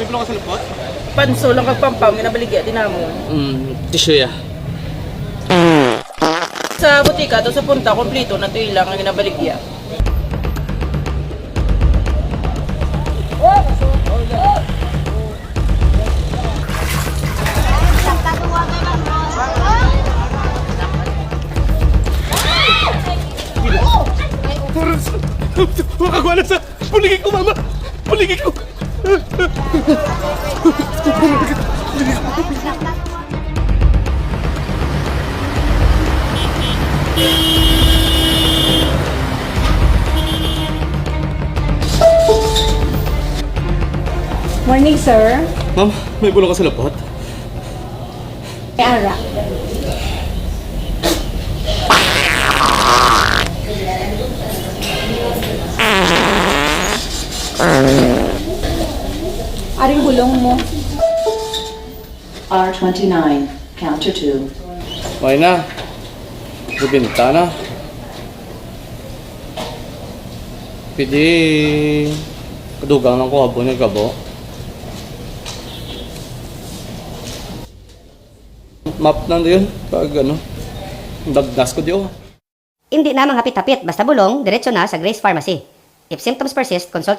May bulong ka sa lupot? Panso lang kagpampaw, ginabaligya din namo. Tissue ya. Sa butika, to sa punta, kompleto na to ilang ang ginabaligya. Makagawa na sa puligay ko, mama! Puligay ko! Morning, sir. Ma'am, may bulong ka sa lupot? Kay Ara. Aring bulong mo. R29, counter 2. Okay na. Bibinta na. Pwede kadugang ng kuhabo ng gabo. Map na yun. Pag ano, dagdas ko diyo. Hindi na mga hapit-hapit, basta bulong, diretso na sa Grace Pharmacy. If symptoms persist, consult your